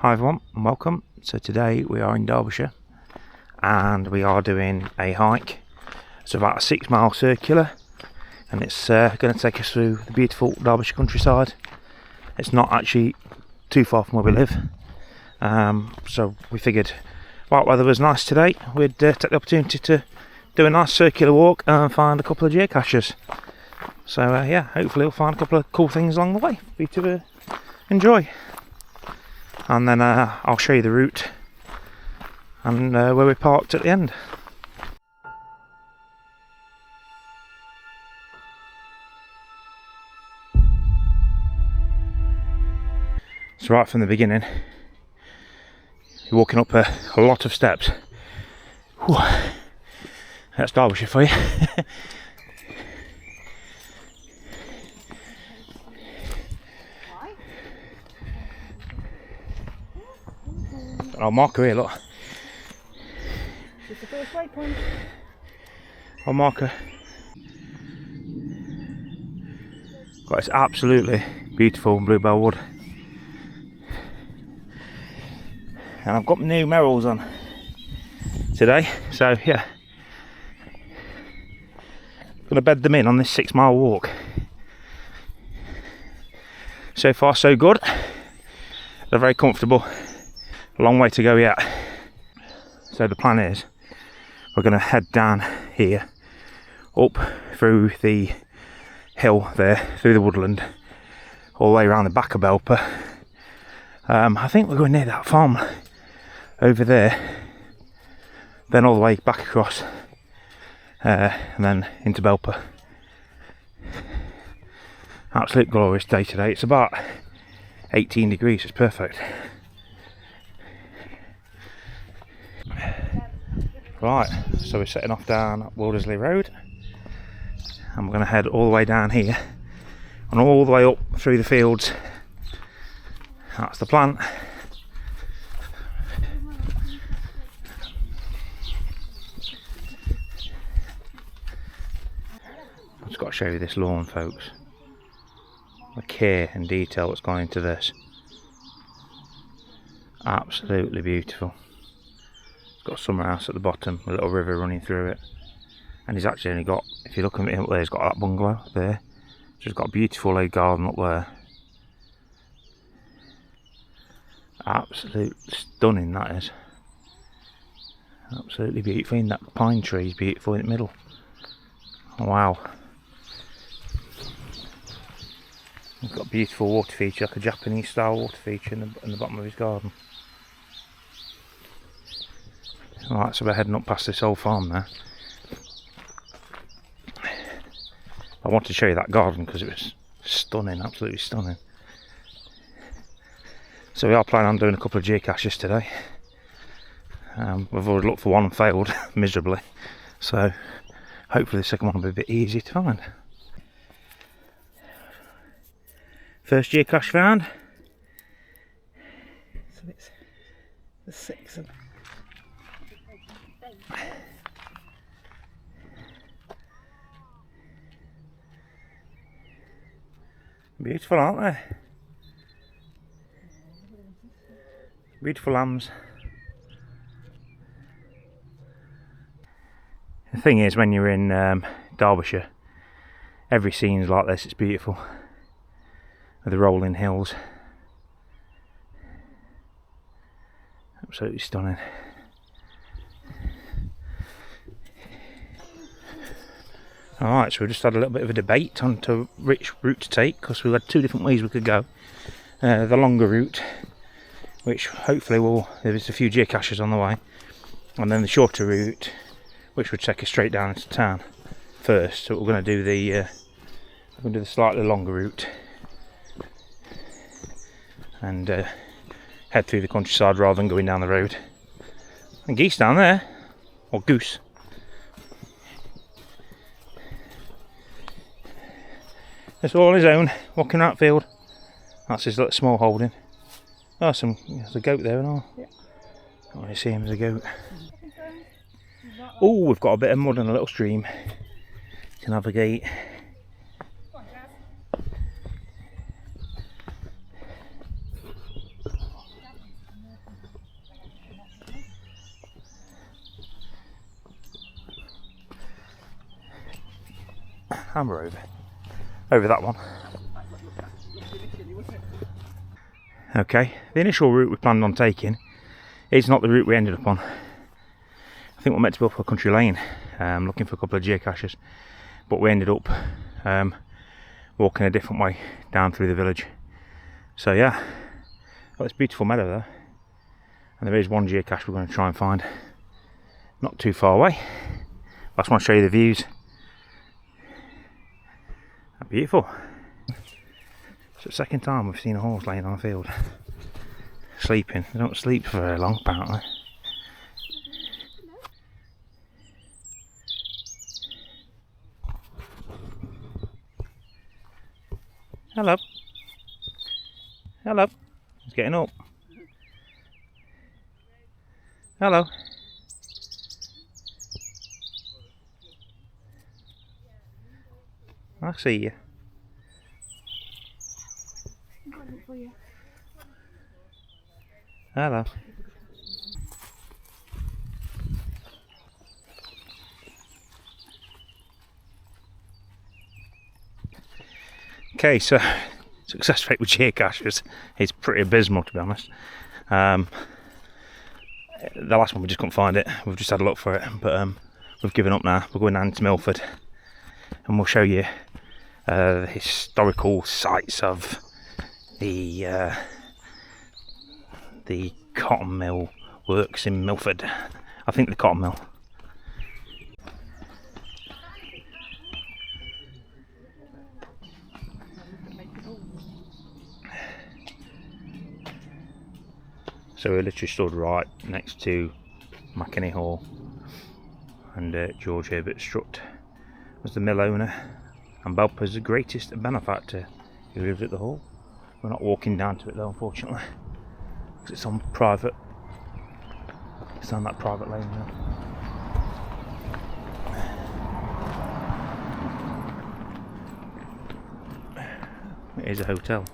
Hi everyone and welcome. So today we are in Derbyshire and we are doing a hike. It's about a 6-mile circular and it's going to take us through the beautiful Derbyshire countryside. It's not actually too far from where we live, so we figured while weather was nice today we'd take the opportunity to do a nice circular walk and find a couple of geocaches. So yeah, hopefully we'll find a couple of cool things along the way for you to enjoy. And then I'll show you the route and where we parked at the end. So right from the beginning, you're walking up a lot of steps. Whew. That's Derbyshire for you. I'll mark her here, look. It's the first waypoint. I'll mark her. God, it's absolutely beautiful bluebell wood. And I've got my new Merrills on today, so yeah. Gonna bed them in on this 6-mile walk. So far so good. They're very comfortable. A long way to go yet. So the plan is we're going to head down here, up through the hill there, through the woodland, all the way around the back of Belper. I think we're going near that farm over there, then all the way back across, and then into Belper. Absolute glorious day today. It's about 18 degrees, it's perfect. Right, so we're setting off down Wildersley Road and we're going to head all the way down here and all the way up through the fields. That's the plan. I've just got to show you this lawn, folks. The care and detail that's gone into this. Absolutely beautiful. Got a summer house at the bottom, a little river running through it, and he's actually only got, if you look at it up there, he's got that bungalow there, so he's got a beautiful old garden up there. Absolutely stunning, that is. Absolutely beautiful, and that pine tree is beautiful in the middle. Wow. He's got a beautiful water feature, like a Japanese style water feature in the bottom of his garden. Alright, so we're heading up past this old farm now. I wanted to show you that garden because it was stunning, absolutely stunning. So we are planning on doing a couple of geocaches today. We've already looked for one and failed miserably, so hopefully the second one will be a bit easier to find. First geocache found. So it's the 6th. Beautiful, aren't they? Beautiful lambs. The thing is, when you're in Derbyshire, every scene's like this. It's beautiful. With the rolling hills. Absolutely stunning. Alright, so we just had a little bit of a debate on to which route to take, because we had two different ways we could go. The longer route, which hopefully there's a few geocaches on the way, and then the shorter route, which would take us straight down into town first. So we're going to do the slightly longer route and head through the countryside rather than going down the road. And geese down there, or goose. It's all on his own, walking that field. That's his little small holding. Oh, there's a goat there and all. Yeah. Oh, you see him as a goat. Oh, we've got a bit of mud and a little stream to navigate. and we're over that one. Okay, the initial route we planned on taking is not the route we ended up on. I think we're meant to be up a country lane, looking for a couple of geocaches, but we ended up walking a different way down through the village. So yeah, got this beautiful meadow there, and there is one geocache we're going to try and find, not too far away. I just want to show you the views. They're beautiful. It's the second time we've seen a horse laying on a field, sleeping. They don't sleep for very long, apparently. Hello. Hello. He's getting up. Hello. I see you. Hello. Okay, so success rate with geocaches is pretty abysmal, to be honest. The last one we just couldn't find it. We've just had a look for it, but we've given up now. We're going down to Milford, and we'll show you the historical sites of the cotton mill works in Milford. I think the cotton mill. So we literally stood right next to Mackenney Hall, and George Herbert Strutt was the mill owner, and Belper's the greatest benefactor who lived at the hall. We're not walking down to it though, unfortunately, because it's on private. It's on that private lane now. It is a hotel.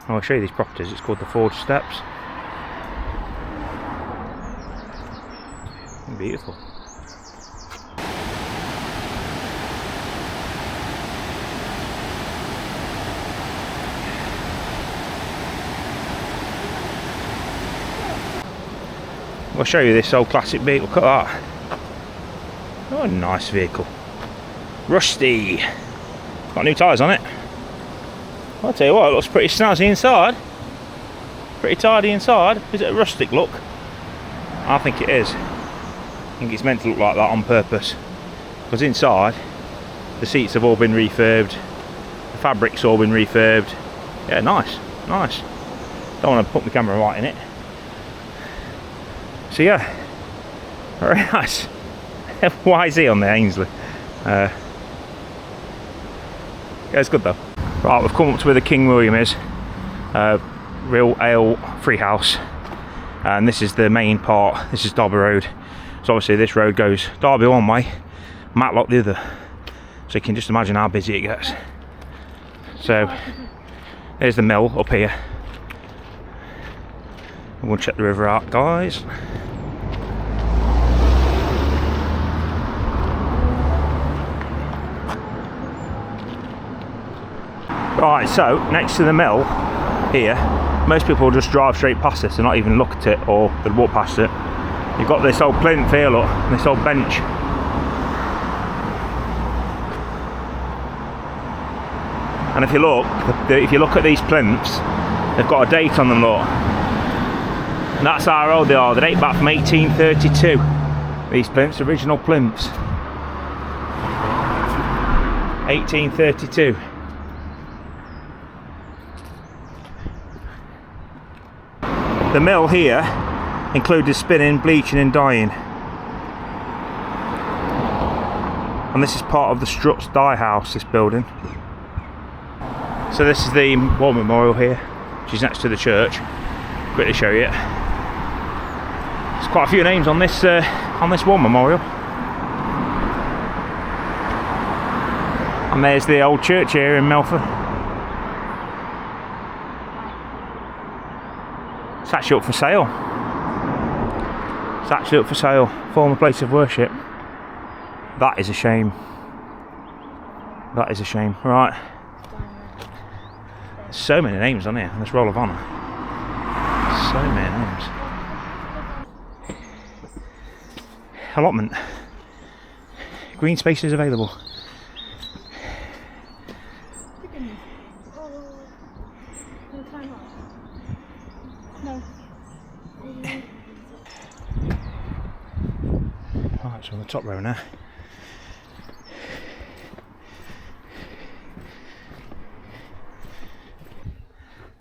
I'll show you these properties. It's called the Forge Steps. Beautiful. I'll show you this old classic vehicle. Look at that. Oh, a nice vehicle. Rusty. Got new tyres on it. I'll tell you what, it looks pretty snazzy inside. Pretty tidy inside. Is it a rustic look? I think it is. I think it's meant to look like that on purpose, because inside the seats have all been refurbed, the fabric's all been refurbed. Yeah, nice. Don't want to put the camera right in it. So yeah, very nice. YZ on the Ainsley. Yeah, it's good though. Right, we've come up to where the King William is, Real Ale Free House, and this is the main part. This is Derby Road. So obviously this road goes Derby one way, Matlock the other. So you can just imagine how busy it gets. So there's the mill up here. We'll check the river out, guys. Right, so next to the mill here, most people just drive straight past this and not even look at it, or they'll walk past it. You've got this old plinth here, look, this old bench. And if you look at these plinths, they've got a date on them, look. And that's how old they are. They date back from 1832. These plinths, original plinths. 1832. The mill here included spinning, bleaching and dyeing. And this is part of the Strutt's dye house, this building. So this is the war memorial here, which is next to the church. Quickly show you it. There's quite a few names on this war memorial. And there's the old church here in Milford. It's actually up for sale. It's actually up for sale. Former place of worship. That is a shame. That is a shame. Right. So many names on here on this Roll of Honour. So many names. Allotment. Green spaces available. Right, so on the top row now.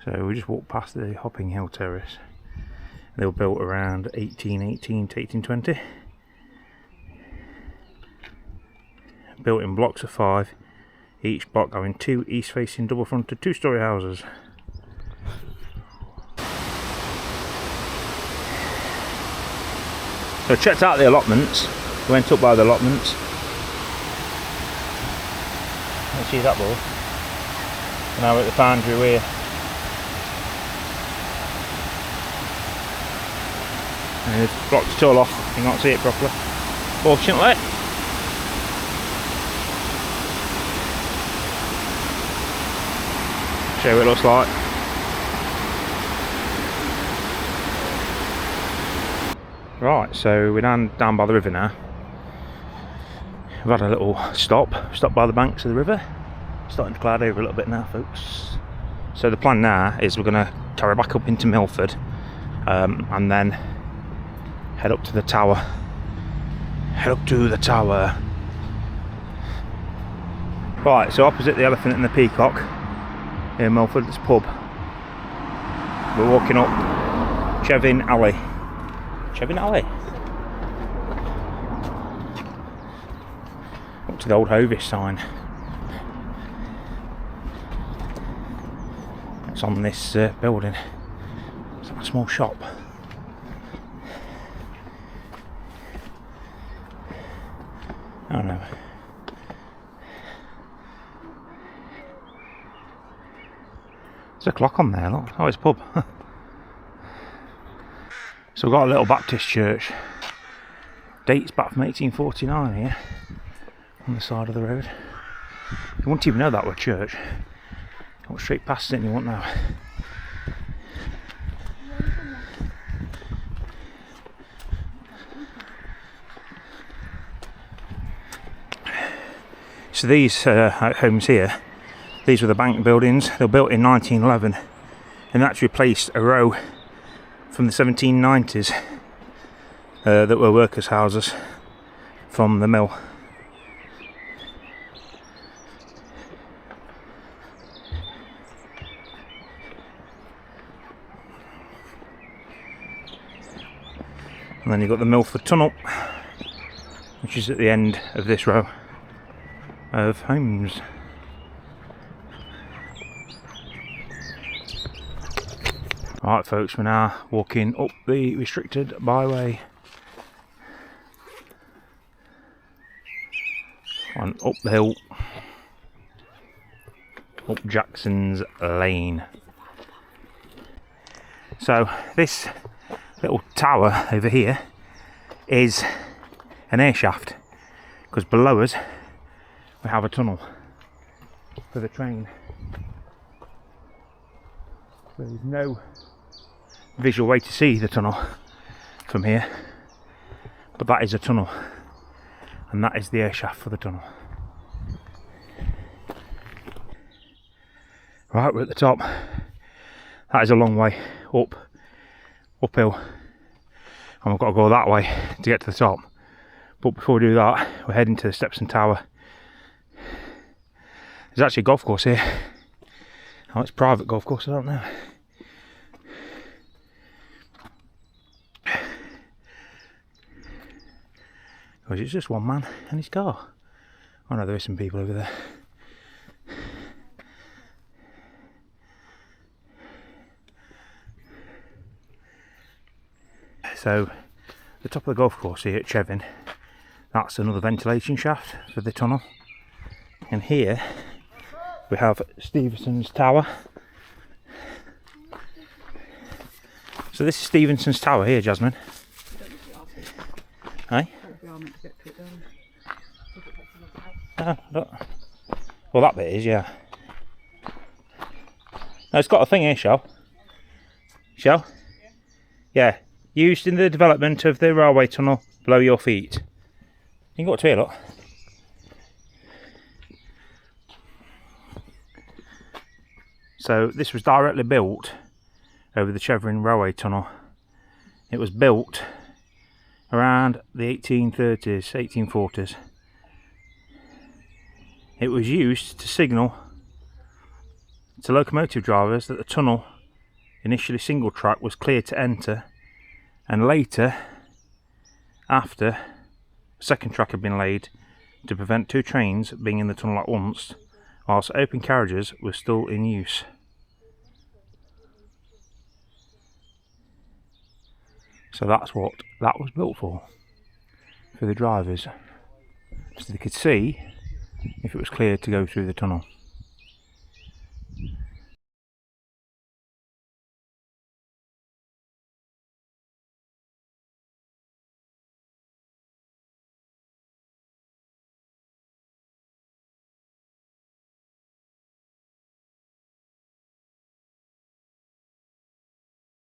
So we just walked past the Hopping Hill Terrace. They were built around 1818 to 1820. Built in blocks of 5, each block having 2 east-facing double-fronted 2-storey houses. So checked out the allotments. Went up by the allotments. Let's see that ball. Now we're at the foundry weir. And it's blocked it all off, you can't see it properly. Fortunately. Show you what it looks like. Right, so we're down by the river now. We've had a little stop by the banks of the river. Starting to cloud over a little bit now, folks. So the plan now is we're going to carry back up into Milford and then head up to the tower. Head up to the tower. Right, so opposite the Elephant and the Peacock in Milford, it's a pub. We're walking up Chevin Alley. Chevin Alley. Up to the old Hovis sign. It's on this building. It's like a small shop. I don't know. There's a clock on there, look. Oh, it's a pub. So we've got a little Baptist church. Dates back from 1849 here. On the side of the road. You wouldn't even know that were church. Go straight past it and you won't know. So these homes here, these were the bank buildings. They were built in 1911 and that's replaced a row from the 1790s that were workers' houses from the mill. And then you've got the Milford Tunnel, which is at the end of this row of homes. Right folks, we're now walking up the restricted byway and up the hill, up Jackson's Lane. So this little tower over here is an air shaft, because below us we have a tunnel for the train. So there's no visual way to see the tunnel from here, but that is a tunnel and that is the air shaft for the tunnel. Right, we're at the top. That is a long way uphill, and we've got to go that way to get to the top. But before we do that, we're heading to the Stevenson Tower. There's actually a golf course here. Oh, it's a private golf course, I don't know. Because it's just one man and his car. Oh no, there is some people over there. So, the top of the golf course here at Chevin, that's another ventilation shaft for the tunnel. And here we have Stevenson's Tower. So this is Stevenson's Tower here, Jasmine. Hey? Oh, look. Well, that bit is, yeah. Now, it's got a thing here, Shell. Shell? Yeah. Used in the development of the railway tunnel below your feet. You can go up to here, look. So this was directly built over the Chevron railway tunnel. It was built around the 1830s, 1840s. It was used to signal to locomotive drivers that the tunnel, initially single track, was clear to enter, and later, after, a second track had been laid to prevent two trains being in the tunnel at once, whilst open carriages were still in use. So that's what that was built for the drivers, so they could see if it was clear to go through the tunnel.